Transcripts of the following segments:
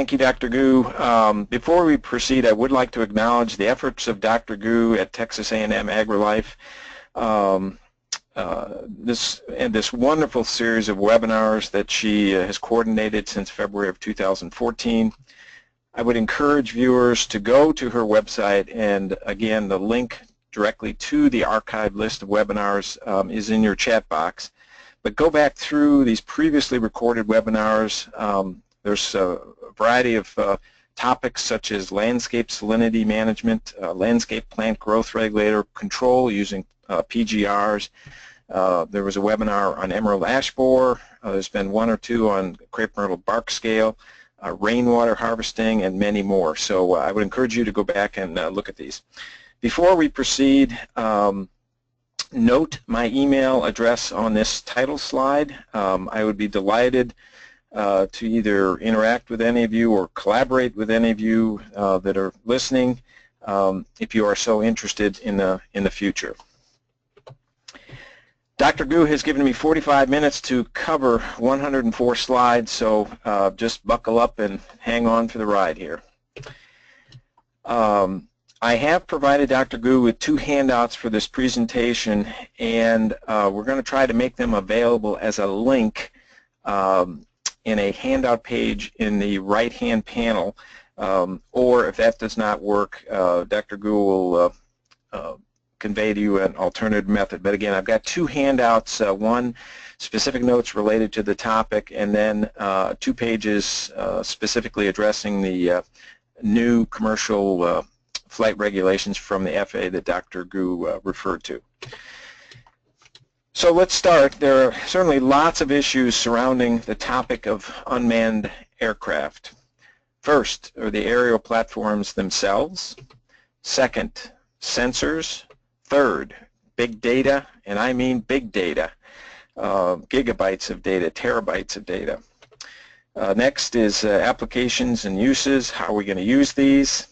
Thank you, Dr. Gu. Before we proceed, I would like to acknowledge the efforts of Dr. Gu at Texas A&M AgriLife. This wonderful series of webinars that she has coordinated since February of 2014. I would encourage viewers to go to her website, and again, the link directly to the archived list of webinars is in your chat box. But go back through these previously recorded webinars. There's a variety of topics such as landscape salinity management, landscape plant growth regulator control using PGRs. There was a webinar on emerald ash borer. There's been one or two on crepe myrtle bark scale, rainwater harvesting, and many more. So I would encourage you to go back and look at these. Before we proceed, note my email address on this title slide. I would be delighted to either interact with any of you or collaborate with any of you that are listening if you are so interested in the future. Dr. Gu has given me 45 minutes to cover 104 slides, so just buckle up and hang on for the ride here. I have provided Dr. Gu with 2 handouts for this presentation, and we're going to try to make them available as a link in a handout page in the right-hand panel, or if that does not work, Dr. Gu will convey to you an alternative method. But again, I've got 2 handouts, one specific notes related to the topic, and then 2 pages specifically addressing the new commercial flight regulations from the FAA that Dr. Gu referred to. So let's start. There are certainly lots of issues surrounding the topic of unmanned aircraft. First are the aerial platforms themselves. Second, sensors. Third, big data, and I mean big data, gigabytes of data, terabytes of data. Next is applications and uses. How are we going to use these?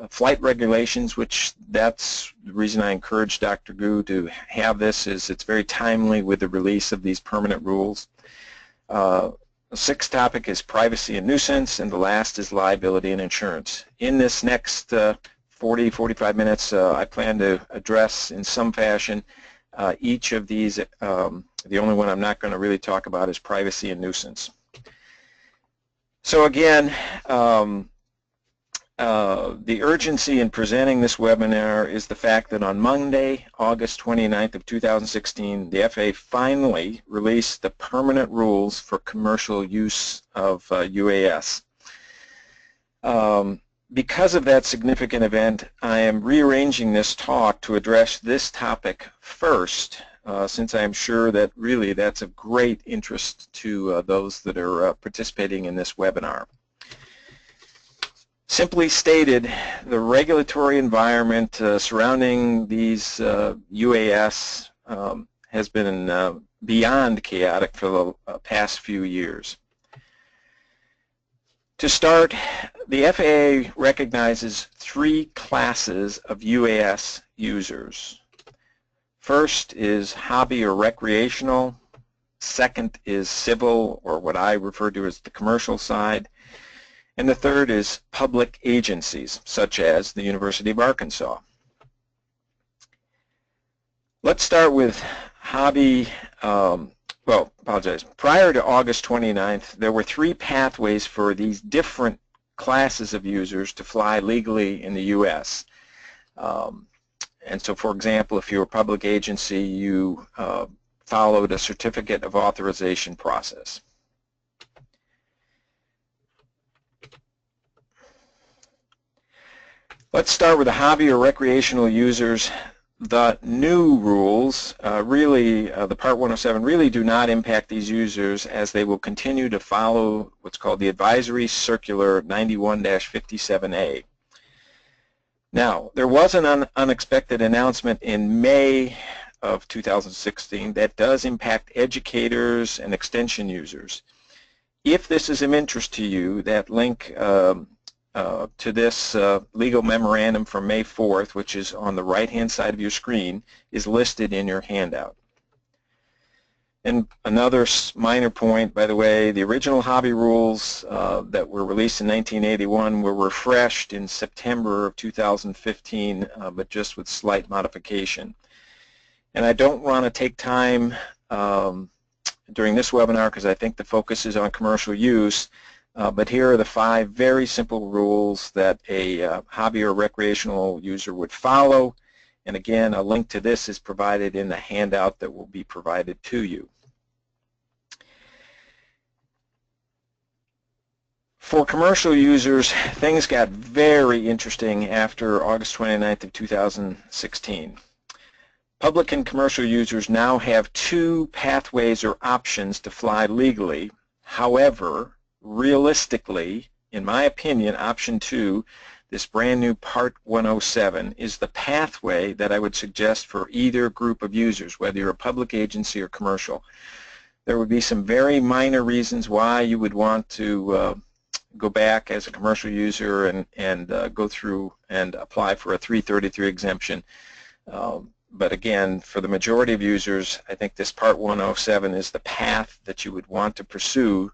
Flight regulations, which that's the reason I encourage Dr. Gu to have this, is it's very timely with the release of these permanent rules. The 6th topic is privacy and nuisance, and the last is liability and insurance. In this next 40-45 minutes, I plan to address in some fashion each of these. The only one I'm not going to really talk about is privacy and nuisance. So again, the urgency in presenting this webinar is the fact that on Monday, August 29th of 2016, the FAA finally released the permanent rules for commercial use of UAS. Because of that significant event, I am rearranging this talk to address this topic first, since I am sure that really that's of great interest to those that are participating in this webinar. Simply stated, the regulatory environment surrounding these UAS has been beyond chaotic for the past few years. To start, the FAA recognizes 3 classes of UAS users. First is hobby or recreational. Second is civil, or what I refer to as the commercial side. And the third is public agencies, such as the University of Arkansas. Let's start with hobby. Well, apologize. Prior to August 29th, there were 3 pathways for these different classes of users to fly legally in the U.S. And so, for example, if you're a public agency, you followed a certificate of authorization process. Let's start with the hobby or recreational users. The new rules, the Part 107, really do not impact these users, as they will continue to follow what's called the Advisory Circular 91-57A. Now, there was an unexpected announcement in May of 2016 that does impact educators and extension users. If this is of interest to you, that link to this legal memorandum from May 4th, which is on the right-hand side of your screen, is listed in your handout. And another minor point, by the way, the original hobby rules that were released in 1981 were refreshed in September of 2015, but just with slight modification. And I don't want to take time during this webinar because I think the focus is on commercial use, but here are the 5 very simple rules that a hobby or recreational user would follow. And again, a link to this is provided in the handout that will be provided to you. For commercial users, things got very interesting after August 29th of 2016. Public and commercial users now have 2 pathways or options to fly legally. However, realistically, in my opinion, option 2, this brand new Part 107, is the pathway that I would suggest for either group of users, whether you're a public agency or commercial. There would be some very minor reasons why you would want to go back as a commercial user and go through and apply for a 333 exemption. But again, for the majority of users, I think this Part 107 is the path that you would want to pursue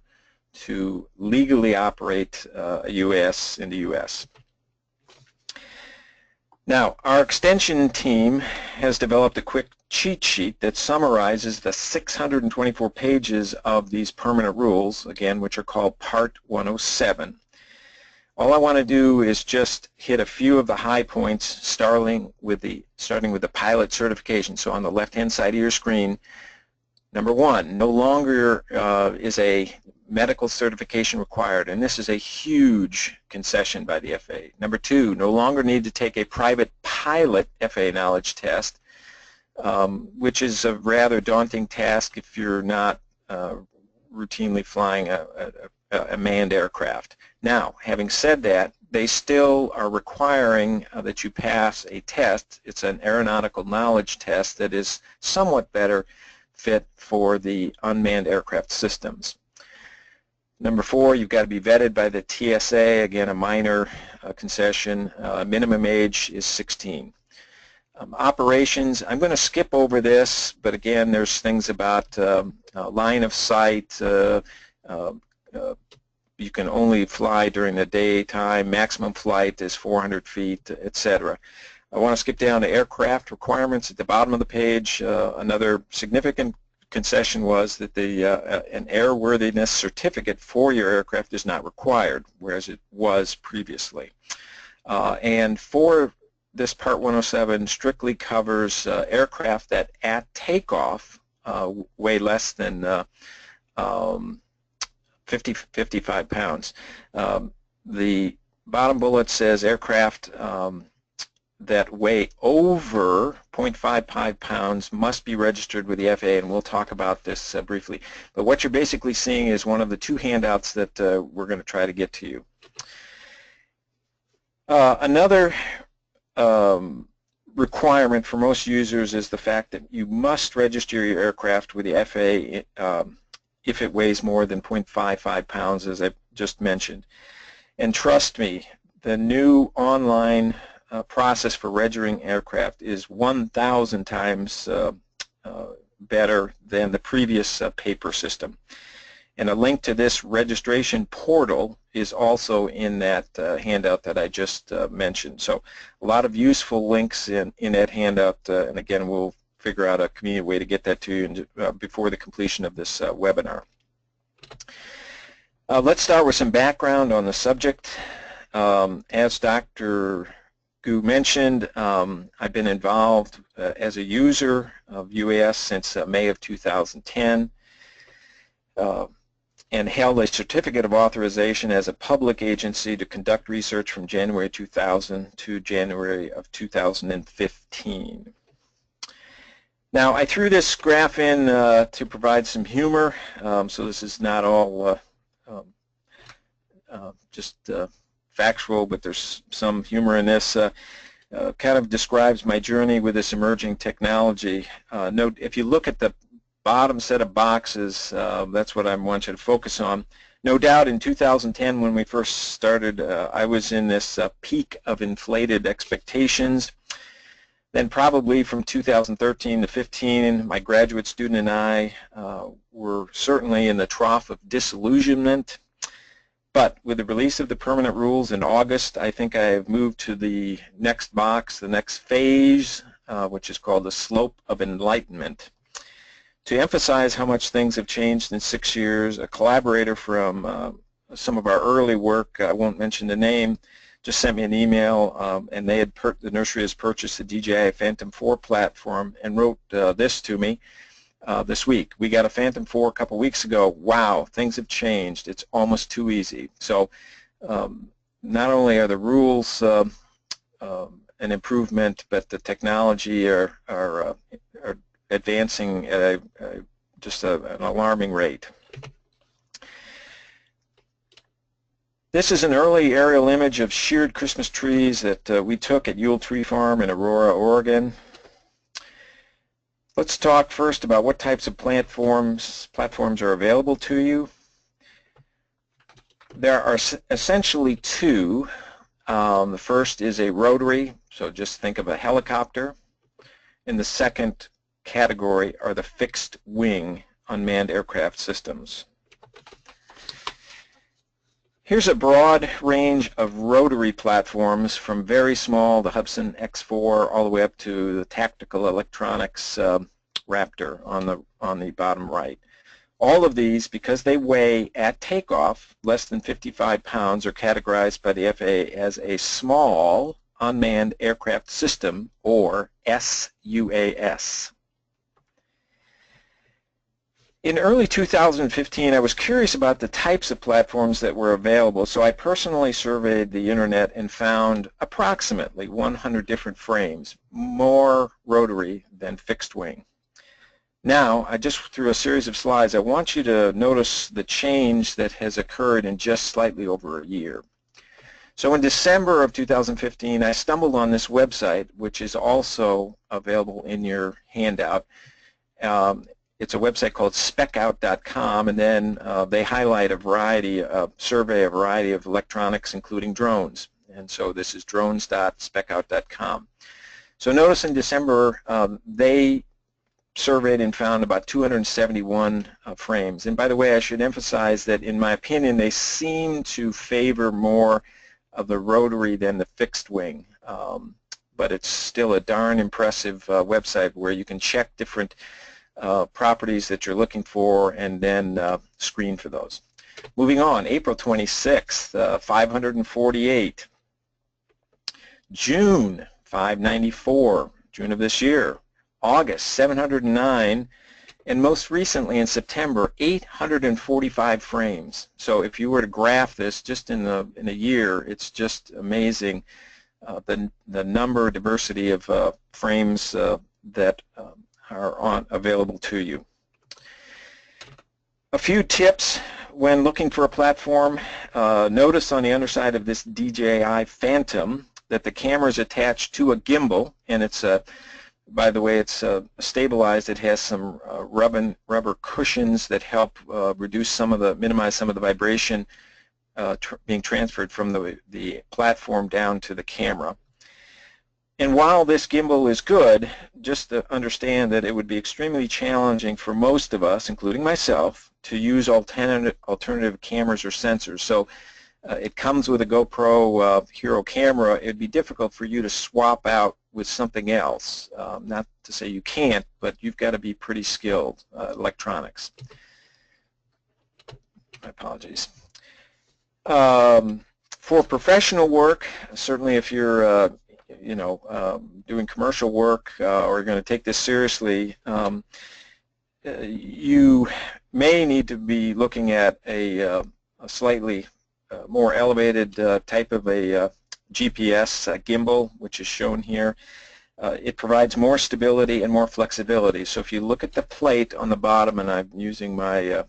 to legally operate a UAS in the U.S. Now, our extension team has developed a quick cheat sheet that summarizes the 624 pages of these permanent rules, again, which are called Part 107. All I want to do is just hit a few of the high points, starting with the pilot certification. So on the left-hand side of your screen, number 1, no longer is a medical certification required, and this is a huge concession by the FAA. Number 2, no longer need to take a private pilot FAA knowledge test, which is a rather daunting task if you're not routinely flying a manned aircraft. Now, having said that, they still are requiring that you pass a test. It's an aeronautical knowledge test that is somewhat better fit for the unmanned aircraft systems. Number 4, you've got to be vetted by the TSA, again a minor concession. Minimum age is 16. Operations, I'm going to skip over this, but again there's things about line of sight, you can only fly during the daytime, maximum flight is 400 feet, etc. I want to skip down to aircraft requirements at the bottom of the page. Another significant concession was that an airworthiness certificate for your aircraft is not required, whereas it was previously. And for this Part 107 strictly covers aircraft that at takeoff weigh less than 55 pounds. The bottom bullet says aircraft that weigh over 0.55 pounds must be registered with the FAA, and we'll talk about this briefly. But what you're basically seeing is one of the 2 handouts that we're going to try to get to you. Another requirement for most users is the fact that you must register your aircraft with the FAA if it weighs more than 0.55 pounds, as I just mentioned. And trust me, the new online process for registering aircraft is 1,000 times better than the previous paper system. And a link to this registration portal is also in that handout that I just mentioned. So a lot of useful links in that handout, and again we'll figure out a convenient way to get that to you before the completion of this webinar. Let's start with some background on the subject. As Dr. Gu mentioned, I've been involved as a user of UAS since May of 2010 and held a certificate of authorization as a public agency to conduct research from January 2000 to January of 2015. Now, I threw this graph in to provide some humor, so this is not all just factual, but there's some humor in this. Kind of describes my journey with this emerging technology. Note, if you look at the bottom set of boxes, that's what I want you to focus on. No doubt in 2010 when we first started, I was in this peak of inflated expectations. Then probably from 2013 to 15, my graduate student and I were certainly in the trough of disillusionment. But with the release of the permanent rules in August, I think I've moved to the next box, the next phase, which is called the slope of enlightenment. To emphasize how much things have changed in 6 years, a collaborator from some of our early work, I won't mention the name, just sent me an email, and they had the nursery has purchased the DJI Phantom 4 platform and wrote this to me this week. We got a Phantom 4 a couple weeks ago. Wow, things have changed. It's almost too easy. So not only are the rules an improvement, but the technology are advancing at just an alarming rate. This is an early aerial image of sheared Christmas trees that we took at Yule Tree Farm in Aurora, Oregon. Let's talk first about what types of platforms are available to you. There are essentially two. The first is a rotary, so just think of a helicopter. And the second category are the fixed wing unmanned aircraft systems. Here's a broad range of rotary platforms from very small, the Hubsan X4, all the way up to the tactical electronics Raptor on the bottom right. All of these, because they weigh at takeoff less than 55 pounds, are categorized by the FAA as a small unmanned aircraft system, or SUAS. In early 2015, I was curious about the types of platforms that were available, so I personally surveyed the internet and found approximately 100 different frames, more rotary than fixed wing. Now, through a series of slides, I want you to notice the change that has occurred in just slightly over a year. So in December of 2015, I stumbled on this website, which is also available in your handout. It's a website called specout.com, and then they highlight survey a variety of electronics, including drones. And so this is drones.specout.com. So notice in December, they surveyed and found about 271 frames. And by the way, I should emphasize that in my opinion, they seem to favor more of the rotary than the fixed wing. But it's still a darn impressive website where you can check different properties that you're looking for and then screen for those. Moving on, April 26th, 548. June, 594, June of this year. August, 709. And most recently in September, 845 frames. So if you were to graph this just in a year, it's just amazing the number, diversity of frames that are available to you. A few tips when looking for a platform. Notice on the underside of this DJI Phantom that the camera is attached to a gimbal, and it's by the way, it's stabilized. It has some rubber cushions that help minimize some of the vibration being transferred from the platform down to the camera. And while this gimbal is good, just to understand that it would be extremely challenging for most of us, including myself, to use alternative cameras or sensors. So it comes with a GoPro Hero camera. It'd be difficult for you to swap out with something else. Not to say you can't, but you've got to be pretty skilled. Electronics. My apologies. For professional work, certainly if you're doing commercial work or going to take this seriously, you may need to be looking at a slightly more elevated type of a GPS gimbal, which is shown here. It provides more stability and more flexibility. So if you look at the plate on the bottom, and I'm using my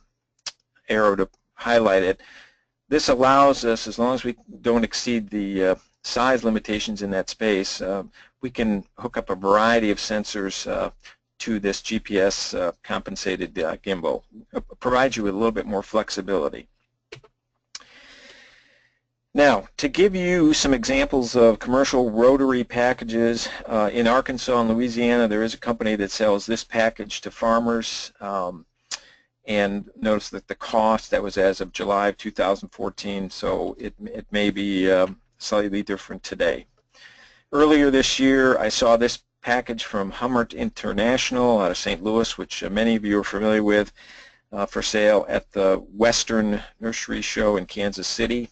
arrow to highlight it, this allows us, as long as we don't exceed the size limitations in that space, we can hook up a variety of sensors to this GPS compensated gimbal. It provides you with a little bit more flexibility. Now, to give you some examples of commercial rotary packages, in Arkansas and Louisiana, there is a company that sells this package to farmers. And notice that the cost, that was as of July of 2014, so it may be slightly different today. Earlier this year, I saw this package from Hummert International out of St. Louis, which many of you are familiar with, for sale at the Western Nursery Show in Kansas City.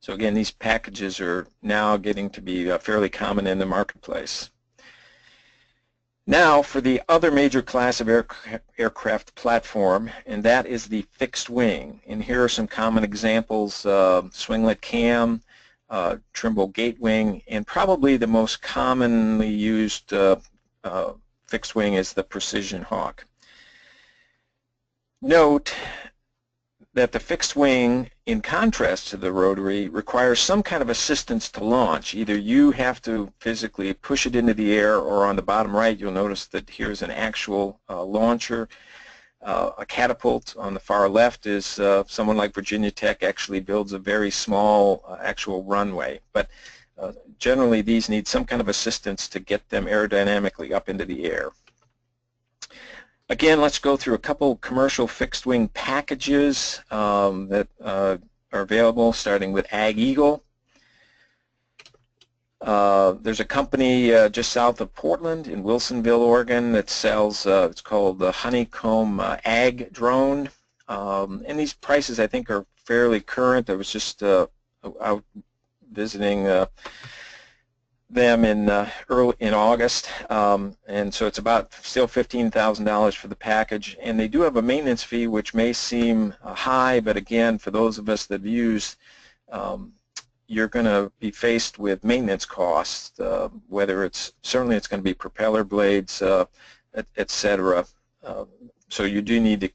So again, these packages are now getting to be fairly common in the marketplace. Now for the other major class of aircraft platform, and that is the fixed wing. And here are some common examples: swinglet cam, Trimble gate wing, and probably the most commonly used fixed wing is the Precision Hawk. Note that the fixed wing, in contrast to the rotary, requires some kind of assistance to launch. Either you have to physically push it into the air, or on the bottom right you'll notice that here's an actual launcher. A catapult on the far left is someone like Virginia Tech actually builds a very small actual runway. But generally these need some kind of assistance to get them aerodynamically up into the air. Again, let's go through a couple commercial fixed wing packages that are available, starting with Ag Eagle. There's a company just south of Portland in Wilsonville, Oregon, that sells, it's called the Honeycomb Ag Drone. And these prices, I think, are fairly current. I was just out visiting them in August, and so it's about still $15,000 for the package. And they do have a maintenance fee, which may seem high, but again, for those of us that have used, you're going to be faced with maintenance costs, whether certainly it's going to be propeller blades, etc. So you do need to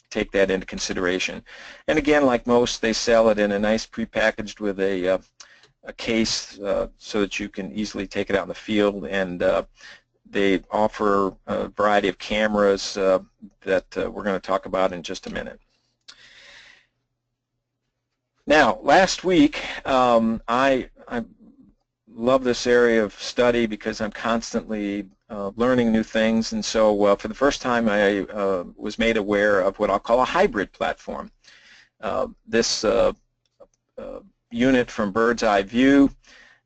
take that into consideration. And again, like most, they sell it in a nice prepackaged with a case so that you can easily take it out in the field, and they offer a variety of cameras that we're going to talk about in just a minute. Now, last week, I love this area of study because I'm constantly learning new things, and so for the first time I was made aware of what I'll call a hybrid platform. This unit from Bird's Eye View,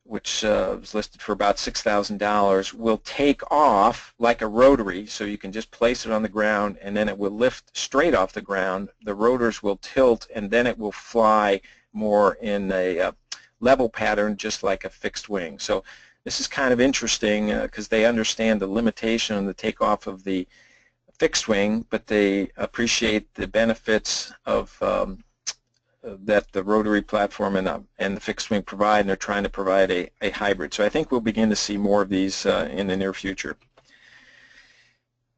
which was listed for about $6,000, will take off like a rotary, so you can just place it on the ground and then it will lift straight off the ground. The rotors will tilt and then it will fly more in a level pattern, just like a fixed wing. So this is kind of interesting because they understand the limitation on the takeoff of the fixed wing, but they appreciate the benefits of that the rotary platform and the fixed wing provide, and they're trying to provide a hybrid. So I think we'll begin to see more of these in the near future.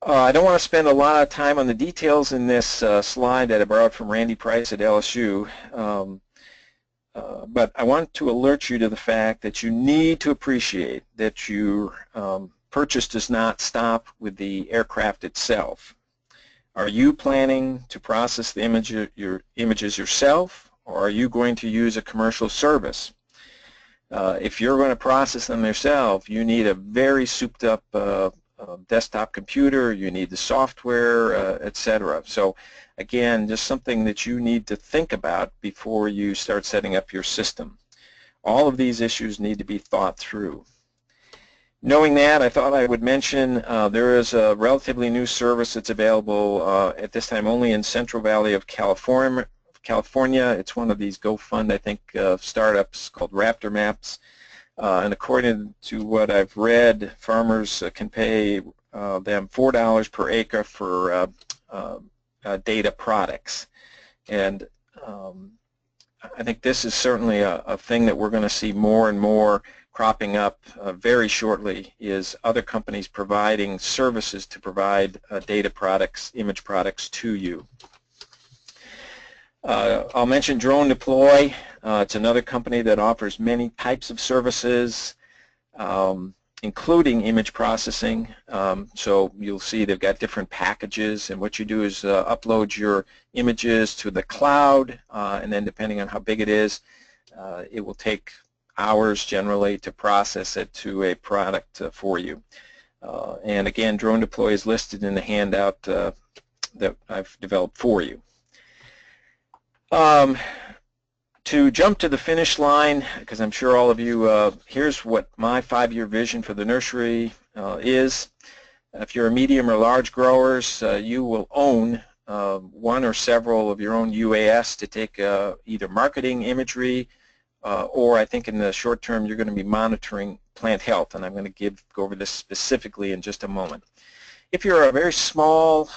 I don't want to spend a lot of time on the details in this slide that I borrowed from Randy Price at LSU, but I want to alert you to the fact that you need to appreciate that your purchase does not stop with the aircraft itself. Are you planning to process the your images yourself, or are you going to use a commercial service? If you're going to process them yourself, you need a very souped up desktop computer, you need the software, etc. So again, just something that you need to think about before you start setting up your system. All of these issues need to be thought through. Knowing that, I thought I would mention there is a relatively new service that's available at this time only in Central Valley of California. It's one of these GoFund, I think, startups called Raptor Maps. And according to what I've read, farmers can pay them $4 per acre for data products. And I think this is certainly a thing that we're going to see more and more cropping up very shortly, is other companies providing services to provide data products, image products to you. I'll mention Drone Deploy. It's another company that offers many types of services, including image processing. So you'll see they've got different packages, and what you do is upload your images to the cloud, and then depending on how big it is, it will take hours generally to process it to a product for you. And again, Drone Deploy is listed in the handout that I've developed for you. To jump to the finish line, because I'm sure all of you, here's what my 5-year vision for the nursery is. If you're a medium or large growers, you will own one or several of your own UAS to take either marketing imagery or I think in the short term you're going to be monitoring plant health, and I'm going to go over this specifically in just a moment. If you're a very small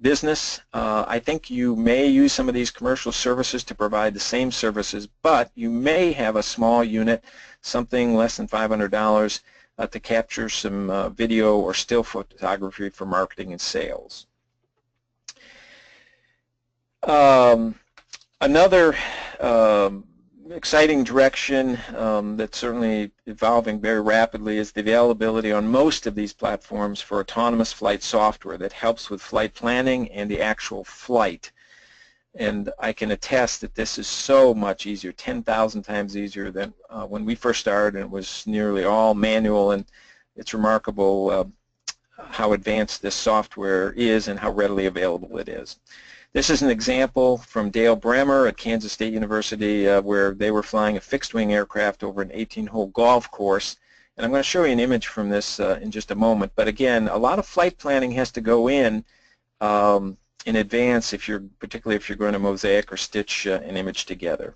business, I think you may use some of these commercial services to provide the same services, but you may have a small unit, something less than $500, to capture some video or still photography for marketing and sales. Another exciting direction that's certainly evolving very rapidly is the availability on most of these platforms for autonomous flight software that helps with flight planning and the actual flight. And I can attest that this is so much easier, 10,000 times easier than when we first started, and it was nearly all manual, and it's remarkable how advanced this software is and how readily available it is. This is an example from Dale Bremer at Kansas State University where they were flying a fixed-wing aircraft over an 18-hole golf course. And I'm going to show you an image from this in just a moment. But again, a lot of flight planning has to go in advance, particularly if you're going to mosaic or stitch an image together.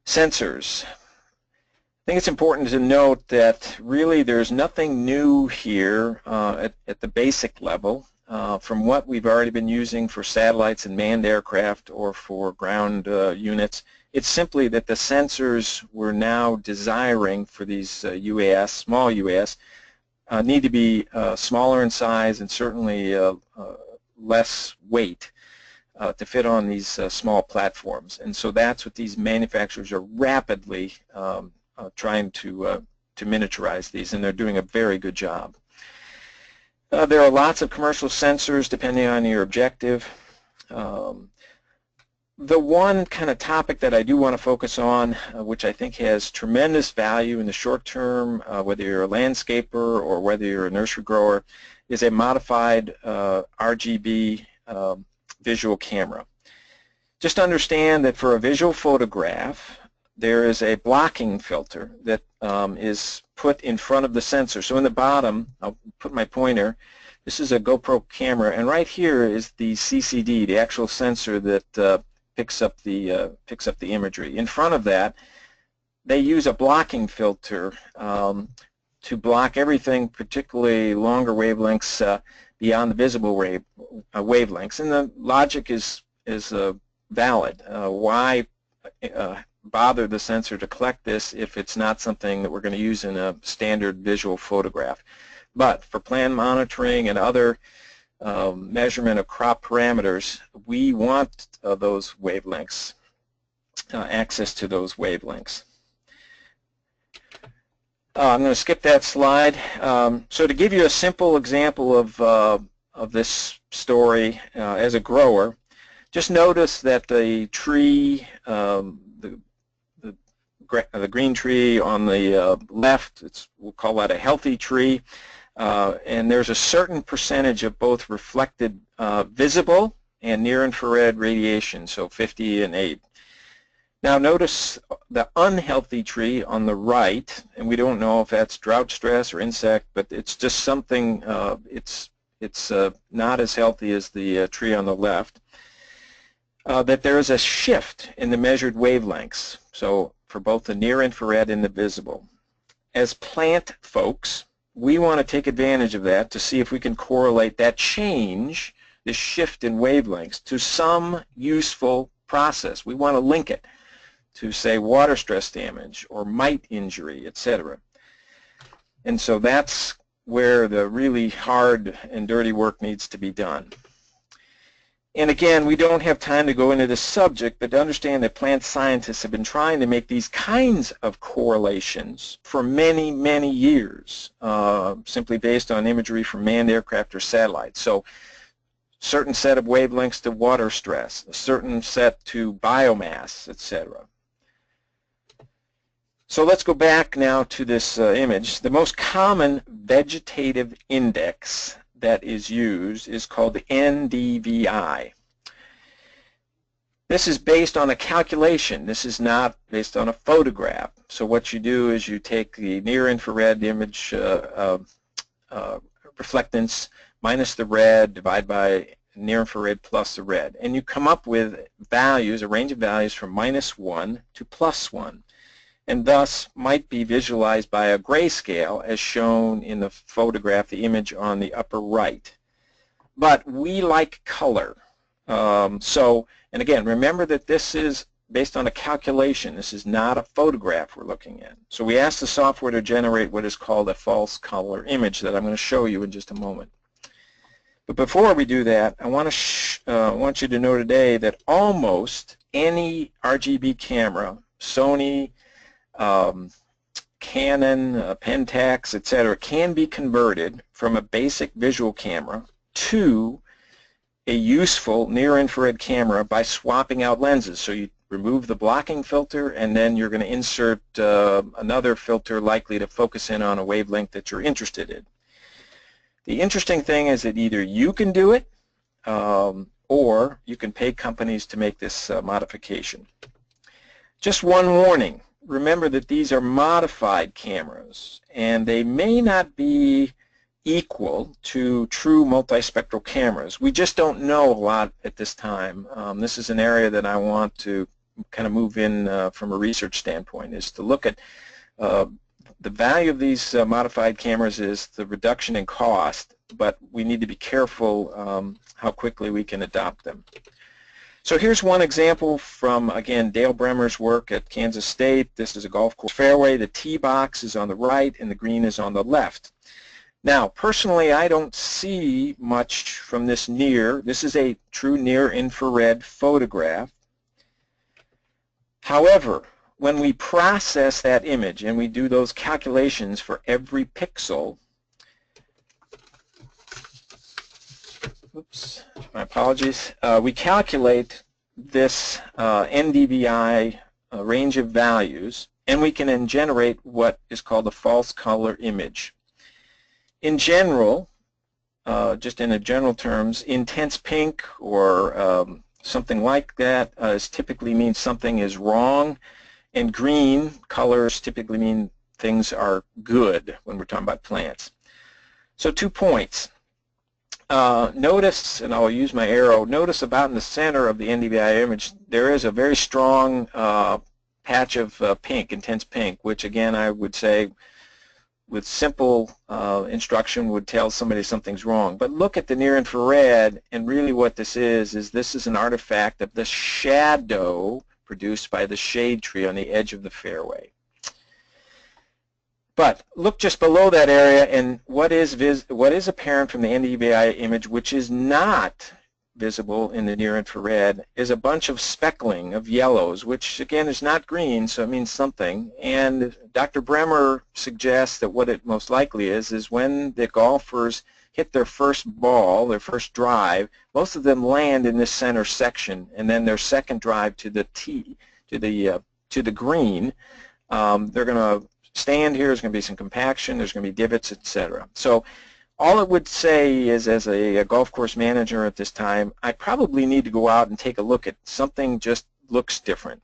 Sensors. I think it's important to note that really there's nothing new here at the basic level. From what we've already been using for satellites and manned aircraft or for ground units. It's simply that the sensors we're now desiring for these UAS, small UAS, need to be smaller in size and certainly less weight to fit on these small platforms. And so that's what these manufacturers are rapidly trying to miniaturize these, and they're doing a very good job. There are lots of commercial sensors depending on your objective. The one kind of topic that I do want to focus on, which I think has tremendous value in the short term, whether you're a landscaper or whether you're a nursery grower, is a modified RGB visual camera. Just understand that for a visual photograph, there is a blocking filter that is put in front of the sensor. So in the bottom, I'll put my pointer, this is a GoPro camera, and right here is the CCD, the actual sensor that picks up the imagery. In front of that, they use a blocking filter to block everything, particularly longer wavelengths beyond the visible wavelengths. And the logic is valid. Why bother the sensor to collect this if it's not something that we're going to use in a standard visual photograph? But for plant monitoring and other measurement of crop parameters, we want those wavelengths, access to those wavelengths. I'm going to skip that slide. So to give you a simple example of this story as a grower, just notice that the tree, the green tree on the left, we'll call that a healthy tree, and there's a certain percentage of both reflected visible and near-infrared radiation, so 50 and 8. Now notice the unhealthy tree on the right, and we don't know if that's drought stress or insect, but it's just something, it's not as healthy as the tree on the left, that there is a shift in the measured wavelengths, so for both the near-infrared and the visible. As plant folks, we want to take advantage of that to see if we can correlate that change, this shift in wavelengths, to some useful process. We want to link it to, say, water stress damage or mite injury, etc. And so that's where the really hard and dirty work needs to be done. And again, we don't have time to go into this subject, but to understand that plant scientists have been trying to make these kinds of correlations for many, many years, simply based on imagery from manned aircraft or satellites. So certain set of wavelengths to water stress, a certain set to biomass, etc. So let's go back now to this image. The most common vegetative index that is used is called the NDVI. This is based on a calculation. This is not based on a photograph. So what you do is you take the near-infrared image reflectance minus the red, divide by near-infrared plus the red, and you come up with values, a range of values from -1 to +1, and thus might be visualized by a grayscale as shown in the photograph, the image on the upper right. But we like color. And again, remember that this is based on a calculation. This is not a photograph we're looking at. So we asked the software to generate what is called a false color image that I'm going to show you in just a moment. But before we do that, I want you to know today that almost any RGB camera, Sony, Canon, Pentax, etc., can be converted from a basic visual camera to a useful near-infrared camera by swapping out lenses. So you remove the blocking filter, and then you're going to insert another filter likely to focus in on a wavelength that you're interested in. The interesting thing is that either you can do it or you can pay companies to make this modification. Just one warning. Remember that these are modified cameras, and they may not be equal to true multispectral cameras. We just don't know a lot at this time. This is an area that I want to kind of move in from a research standpoint, is to look at the value of these modified cameras is the reduction in cost, but we need to be careful how quickly we can adopt them. So here's one example from, again, Dale Bremer's work at Kansas State. This is a golf course fairway. The tee box is on the right and the green is on the left. Now, personally, I don't see much from this near. This is a true near-infrared photograph. However, when we process that image and we do those calculations for every pixel, oops, my apologies, we calculate this NDVI range of values, and we can then generate what is called a false color image. In general, just in a general terms, intense pink or something like that typically means something is wrong, and green colors typically mean things are good when we're talking about plants. So 2 points. Notice, and I'll use my arrow, notice about in the center of the NDVI image there is a very strong patch of pink, intense pink, which again I would say with simple instruction would tell somebody something's wrong. But look at the near-infrared, and really what this is this is an artifact of the shadow produced by the shade tree on the edge of the fairway. But look just below that area, and what is apparent from the NDVI image, which is not visible in the near-infrared, is a bunch of speckling of yellows, which again is not green, so it means something. And Dr. Bremer suggests that what it most likely is when the golfers hit their first ball, their first drive, most of them land in this center section, and then their second drive to the tee, to the green, they're going to stand here. There's going to be some compaction. There's going to be divots, etc. So all it would say is, as a golf course manager at this time, I probably need to go out and take a look at something just looks different.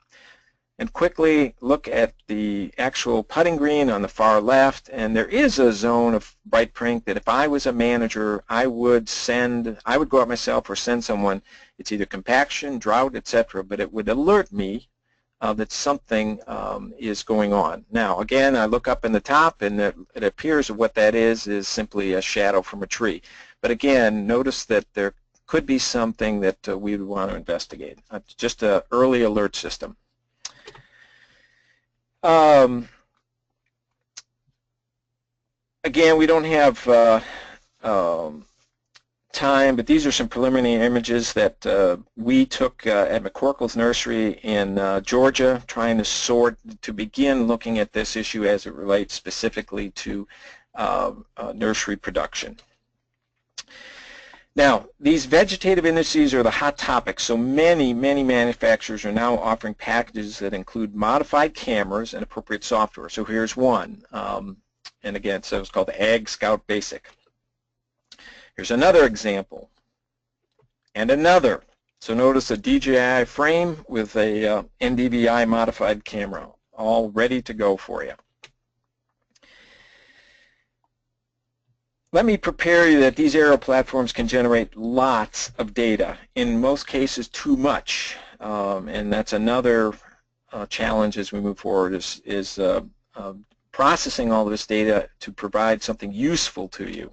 And quickly look at the actual putting green on the far left, and there is a zone of bright pink that if I was a manager, I would go out myself or send someone. It's either compaction, drought, etc., but it would alert me that something is going on. Now, again, I look up in the top, and it appears that what that is simply a shadow from a tree. But again, notice that there could be something that we would want to investigate. Just an early alert system. Again, we don't have time, but these are some preliminary images that we took at McCorkle's nursery in Georgia, trying to begin looking at this issue as it relates specifically to nursery production. Now, these vegetative indices are the hot topic, so many manufacturers are now offering packages that include modified cameras and appropriate software. So here's one, and again, so it's called Ag Scout Basic. Here's another example, and another. So notice a DJI frame with a NDVI modified camera, all ready to go for you. Let me prepare you that these aerial platforms can generate lots of data, in most cases too much, and that's another challenge as we move forward is processing all this data to provide something useful to you.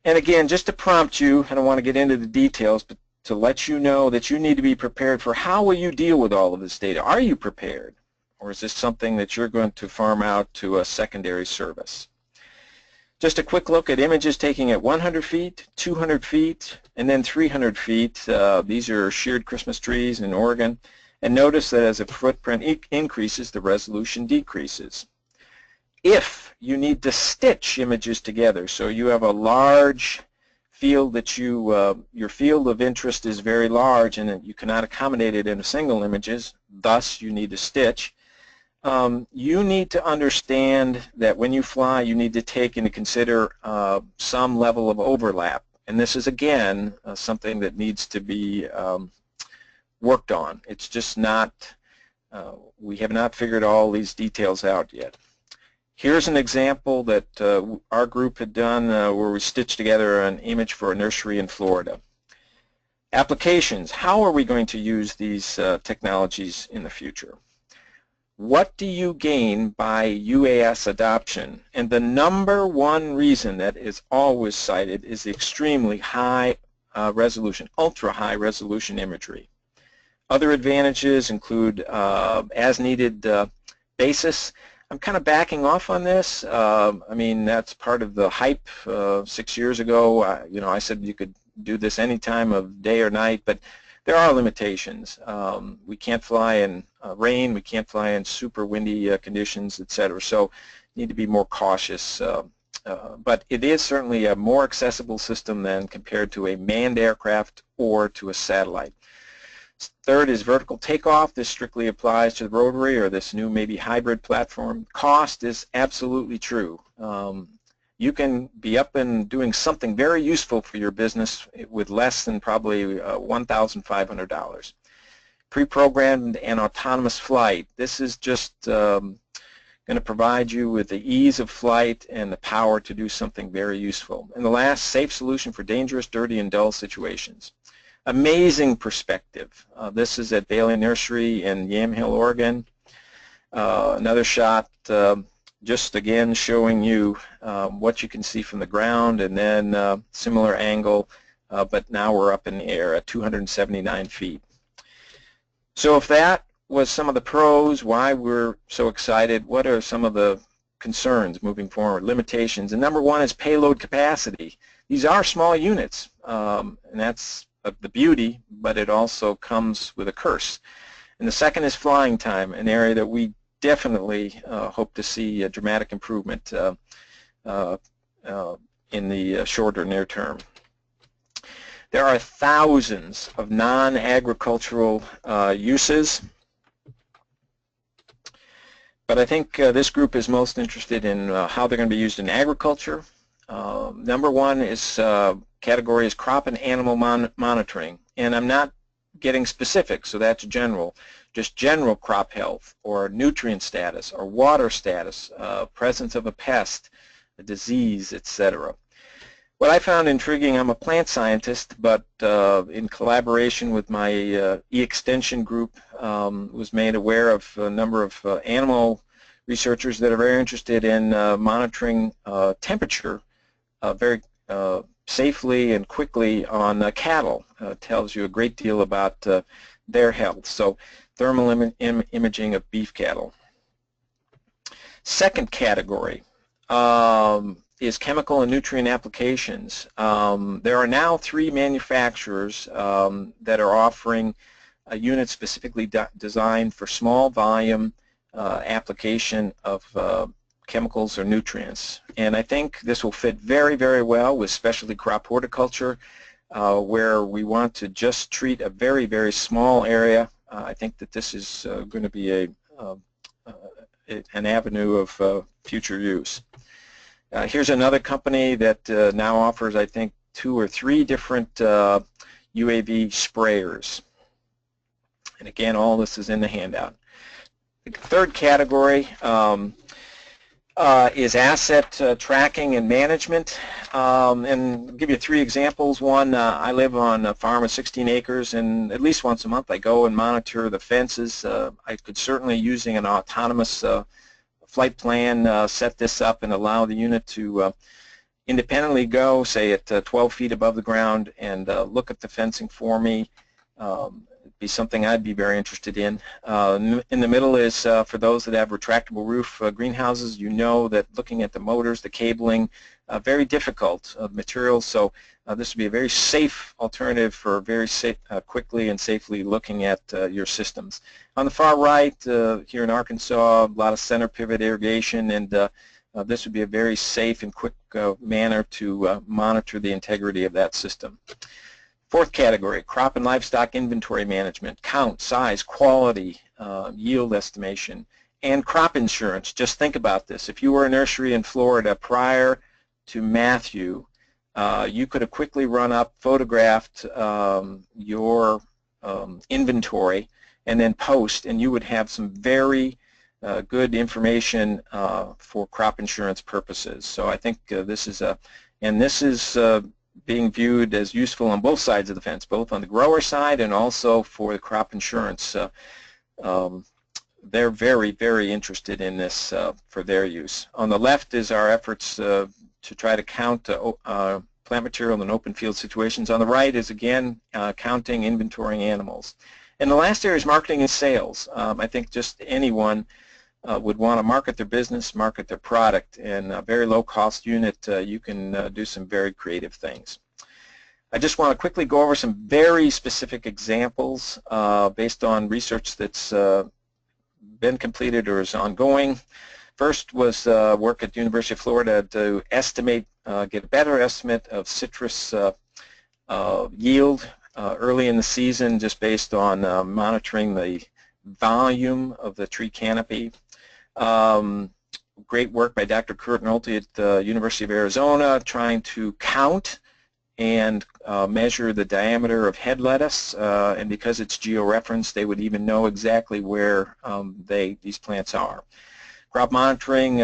And again, just to prompt you, I don't want to get into the details, but to let you know that you need to be prepared for how will you deal with all of this data. Are you prepared? Or is this something that you're going to farm out to a secondary service? Just a quick look at images taking at 100 feet, 200 feet, and then 300 feet. These are sheared Christmas trees in Oregon. And notice that as the footprint increases, the resolution decreases. If you need to stitch images together, so you have a large field that your field of interest is very large and you cannot accommodate it in a single images, thus you need to stitch. You need to understand that when you fly, you need to take into consider some level of overlap. And this is, again, something that needs to be worked on. It's just not, we have not figured all these details out yet. Here's an example that our group had done where we stitched together an image for a nursery in Florida. Applications. How are we going to use these technologies in the future? What do you gain by UAS adoption? And the number one reason that is always cited is the extremely high resolution, ultra high resolution imagery. Other advantages include as-needed basis. I'm kind of backing off on this. I mean, that's part of the hype 6 years ago. You know, I said you could do this any time of day or night, but there are limitations. We can't fly in rain, we can't fly in super windy conditions, etc. So you need to be more cautious. But it is certainly a more accessible system than compared to a manned aircraft or to a satellite. Third is vertical takeoff. This strictly applies to the rotary or this new maybe hybrid platform. Cost is absolutely true. You can be up and doing something very useful for your business with less than probably $1,500. Pre-programmed and autonomous flight. This is just going to provide you with the ease of flight and the power to do something very useful. And the last, safe solution for dangerous, dirty, and dull situations. Amazing perspective. This is at Bailey Nursery in Yamhill, Oregon. Another shot just again showing you what you can see from the ground, and then similar angle, but now we're up in the air at 279 feet. So if that was some of the pros, why we're so excited, what are some of the concerns moving forward, limitations? And number one is payload capacity. These are small units, and that's the beauty, but it also comes with a curse. And the second is flying time, an area that we definitely hope to see a dramatic improvement in the short or near term. There are thousands of non-agricultural uses, but I think this group is most interested in how they're going to be used in agriculture. Number one is category is crop and animal monitoring, and I'm not getting specific, so that's general. Just general crop health or nutrient status or water status, presence of a pest, a disease, etc. What I found intriguing, I'm a plant scientist, but in collaboration with my e-extension group, was made aware of a number of animal researchers that are very interested in monitoring temperature very safely and quickly on cattle. Tells you a great deal about their health. So thermal imaging of beef cattle. Second category is chemical and nutrient applications. There are now 3 manufacturers that are offering a unit specifically designed for small volume application of chemicals or nutrients. And I think this will fit very, very well with specialty crop horticulture, where we want to just treat a very, very small area. I think that this is going to be an avenue of future use. Here's another company that now offers, I think, 2 or 3 different UAV sprayers. And again, all this is in the handout. The third category is asset tracking and management. And I'll give you 3 examples. One, I live on a farm of 16 acres, and at least once a month I go and monitor the fences. I could certainly, using an autonomous flight plan, set this up and allow the unit to independently go, say at 12 feet above the ground, and look at the fencing for me. It'd be something I'd be very interested in. In the middle is for those that have retractable roof greenhouses. You know that looking at the motors, the cabling, very difficult materials, so this would be a very safe alternative for very quickly and safely looking at your systems. On the far right, here in Arkansas, a lot of center pivot irrigation, and this would be a very safe and quick manner to monitor the integrity of that system. Fourth category, crop and livestock inventory management, count, size, quality, yield estimation, and crop insurance. Just think about this. If you were a nursery in Florida prior to Matthew, you could have quickly run up, photographed your inventory, and then post, and you would have some very good information for crop insurance purposes. So I think this is being viewed as useful on both sides of the fence, both on the grower side and also for the crop insurance. They're very, very interested in this for their use. On the left is our efforts to try to count plant material in open field situations. On the right is, again, counting, inventorying animals. And the last area is marketing and sales. I think just anyone would want to market their business, market their product. In a very low-cost unit, you can do some very creative things. I just want to quickly go over some very specific examples based on research that's been completed or is ongoing. First was work at the University of Florida to estimate, get a better estimate of citrus yield early in the season, just based on monitoring the volume of the tree canopy. Great work by Dr. Kurt Nolte at the University of Arizona, trying to count and measure the diameter of head lettuce, and because it's georeferenced, they would even know exactly where these plants are. Crop monitoring,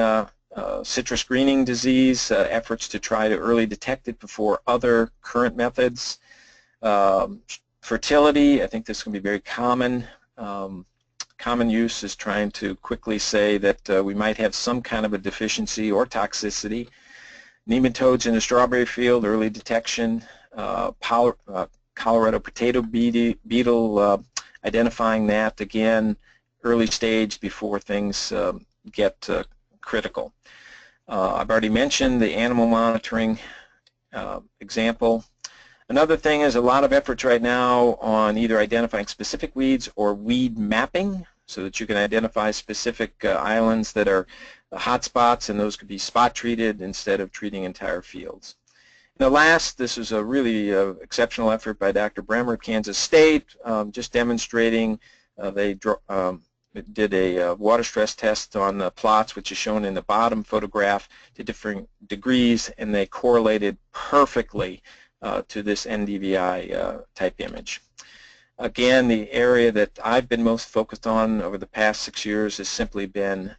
citrus greening disease, efforts to try to early detect it before other current methods. Fertility, I think this can be very common. Common use is trying to quickly say that we might have some kind of a deficiency or toxicity. Nematodes in the strawberry field, early detection. Colorado potato beetle, identifying that, again, early stage before things get critical. I've already mentioned the animal monitoring example. Another thing is a lot of efforts right now on either identifying specific weeds or weed mapping, so that you can identify specific islands that are hot spots, and those could be spot treated instead of treating entire fields. And the last, this is a really exceptional effort by Dr. Bremer of Kansas State, just demonstrating they did a water stress test on the plots, which is shown in the bottom photograph, to different degrees, and they correlated perfectly to this NDVI type image. Again, the area that I've been most focused on over the past 6 years has simply been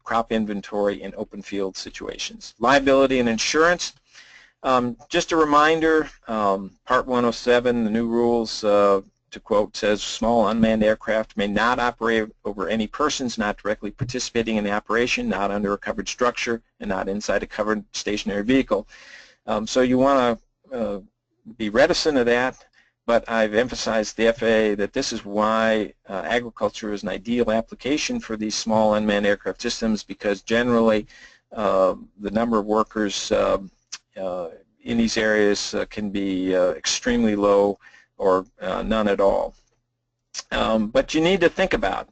crop inventory in open field situations. Liability and insurance. Just a reminder, Part 107, the new rules, to quote, says small unmanned aircraft may not operate over any persons not directly participating in the operation, not under a covered structure, and not inside a covered stationary vehicle. So you want to be reticent of that, but I've emphasized the FAA that this is why agriculture is an ideal application for these small unmanned aircraft systems, because generally the number of workers in these areas can be extremely low or none at all. But you need to think about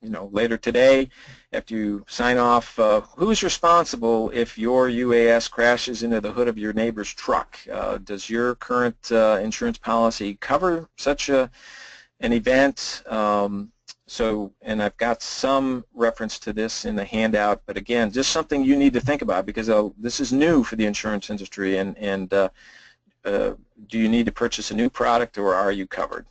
later today, after you sign off, who's responsible if your UAS crashes into the hood of your neighbor's truck? Does your current insurance policy cover such an event? And I've got some reference to this in the handout, but again, just something you need to think about, because this is new for the insurance industry, and do you need to purchase a new product, or are you covered?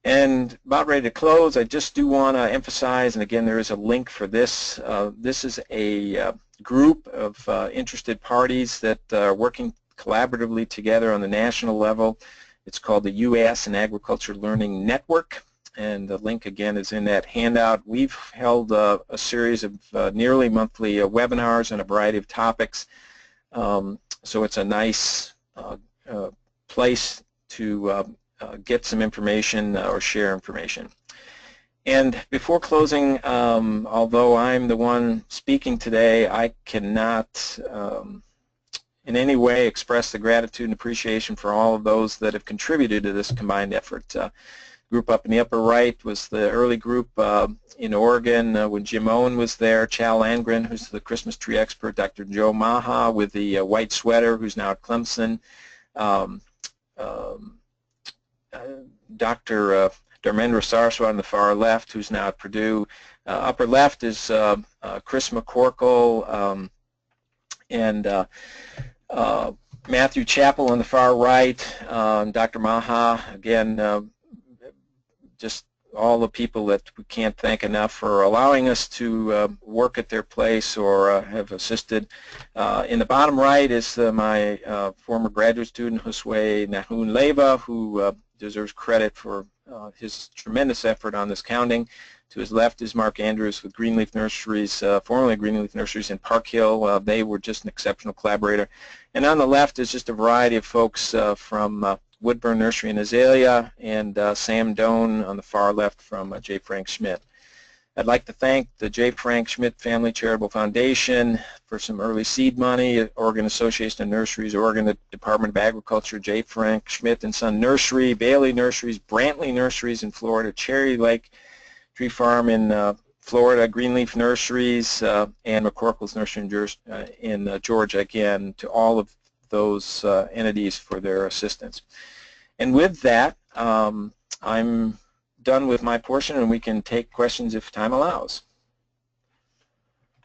And about ready to close, I just do want to emphasize, and again, there is a link for this. This is a group of interested parties that are working collaboratively together on the national level. It's called the UAS and Agriculture Learning Network, and the link again is in that handout. We've held a series of nearly monthly webinars on a variety of topics, so it's a nice place to get some information or share information. And before closing, although I'm the one speaking today, I cannot in any way express the gratitude and appreciation for all of those that have contributed to this combined effort. Group up in the upper right was the early group in Oregon when Jim Owen was there, Chal Angren, who's the Christmas tree expert, Dr. Joe Maha with the white sweater, who's now at Clemson, Dr. Dharmendra Saraswat on the far left, who's now at Purdue. Upper left is Chris McCorkle and Matthew Chappell on the far right, Dr. Maha, again, just all the people that we can't thank enough for allowing us to work at their place or have assisted. In the bottom right is my former graduate student, Josue Nahun Leva, who deserves credit for his tremendous effort on this counting. To his left is Mark Andrews with Greenleaf Nurseries, formerly Greenleaf Nurseries in Park Hill. They were just an exceptional collaborator. And on the left is just a variety of folks from Woodburn Nursery in Azalea, and Sam Doan on the far left from J. Frank Schmidt. I'd like to thank the J. Frank Schmidt Family Charitable Foundation for some early seed money, Oregon Association of Nurseries, Oregon Department of Agriculture, J. Frank Schmidt and Son Nursery, Bailey Nurseries, Brantley Nurseries in Florida, Cherry Lake Tree Farm in Florida, Greenleaf Nurseries, and McCorkle's Nursery in Georgia, again, to all of those entities for their assistance. And with that, I'm done with my portion, and we can take questions if time allows.